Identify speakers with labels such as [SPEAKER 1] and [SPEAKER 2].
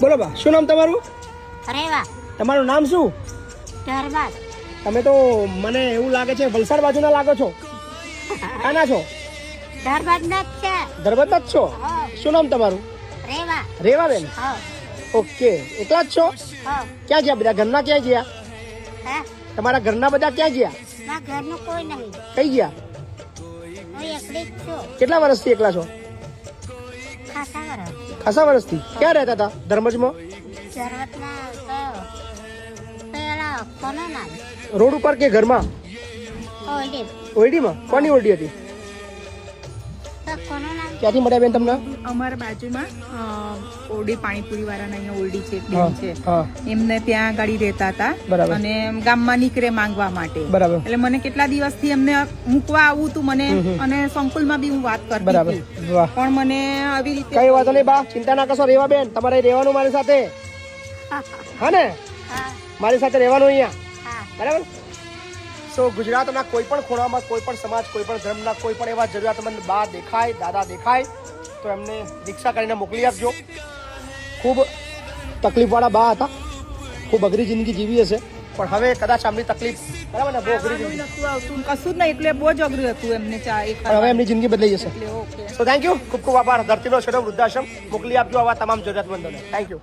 [SPEAKER 1] બોલો બા, શું નામ તમારું?
[SPEAKER 2] રેવા.
[SPEAKER 1] તમારું નામ શું?
[SPEAKER 2] ધરબાદ.
[SPEAKER 1] તમે તો મને એવું લાગે છે વલસાડ બાજુના લાગો છો. કાના છો?
[SPEAKER 2] ધરબાદ ના જ છે.
[SPEAKER 1] ધરબતના જ છો?
[SPEAKER 2] હા.
[SPEAKER 1] શું નામ તમારું?
[SPEAKER 2] રેવા.
[SPEAKER 1] રેવાબેન.
[SPEAKER 2] હા.
[SPEAKER 1] ઓકે, એકલા જ છો?
[SPEAKER 2] હા.
[SPEAKER 1] ક્યાં ગયા બધા? ઘરના ક્યાં ગયા?
[SPEAKER 2] હે?
[SPEAKER 1] તમારા ઘરના બધા ક્યાં ગયા?
[SPEAKER 2] ના ઘરનું કોઈ નહીં.
[SPEAKER 1] કઈ ગયા?
[SPEAKER 2] હું એકલી જ છું.
[SPEAKER 1] કેટલા વર્ષથી એકલા છો?
[SPEAKER 2] ખાસા વર્ષ.
[SPEAKER 1] ખાસા વર્ષથી. ક્યાં રહેતા હતા? ધર્મજમાં?
[SPEAKER 2] ધરબાદના કયો? પેલા કોનો નામ?
[SPEAKER 1] રોડ ઉપર કે ઘરમાં?
[SPEAKER 2] ઓલી.
[SPEAKER 1] ઓરડીમાં? કોની ઓરડી હતી?
[SPEAKER 2] તો કોનો નામ?
[SPEAKER 1] ક્યાંથી મળ્યા બેન તમને?
[SPEAKER 3] અમારા બાજુમાં ઓરડી પાણીપુરી વાળાના અહીંયા ઓરડી છે, એક
[SPEAKER 1] હા,
[SPEAKER 3] બેન છે.
[SPEAKER 1] હા.
[SPEAKER 3] એમને ત્યાં ગાડી રહેતા હતા.
[SPEAKER 1] બરાબર.
[SPEAKER 3] અને ગામમાં નીકળે માંગવા માટે.
[SPEAKER 1] બરાબર.
[SPEAKER 3] એટલે મને કેટલા દિવસથી એમને મૂકવા આવું તું મને, અને સંકુલમાં બી હું વાત કરતી
[SPEAKER 1] બરાબર.
[SPEAKER 3] હતી.
[SPEAKER 1] વાહ.
[SPEAKER 3] પણ મને આવી રીતે
[SPEAKER 1] કઈ વાંધો નહીં બા, ચિંતા ના કરશો. રેવા બેન, તમારે રહેવાનું મારી સાથે. હા ને?
[SPEAKER 2] હા.
[SPEAKER 1] મારી સાથે રહેવાનું અહીંયા.
[SPEAKER 2] હા.
[SPEAKER 1] બરાબર. સો ગુજરાતના કોઈ પણ ખૂણામાં, કોઈ પણ સમાજ, કોઈ પણ ધર્મના કોઈ પણ એવા જરૂરિયાતમંદ બા દેખાય, દાદા દેખાય તો એમને રિક્ષા કરીને મોકલી આપજો. ખૂબ તકલીફવાળા બા હતા, ખૂબ અઘરી જિંદગી જીવી હશે, પણ હવે કદાચ આમની તકલીફ, બરાબર ને, બહુ અઘરી જિંદગી,
[SPEAKER 3] નતું આવતું, કશું જ નહીં, એટલે બહુ જ અઘરું હતું એમને
[SPEAKER 1] પણ હવે એમની જિંદગી બદલાઈ જશે.
[SPEAKER 3] એટલે ઓકે.
[SPEAKER 1] સો થેન્ક યુ, ખૂબ ખૂબ આભાર. ધરતીનો છેડો વૃદ્ધાશ્રમ મોકલી આપજો આવા તમામ જરૂરિયાતમંદોને. Thank you.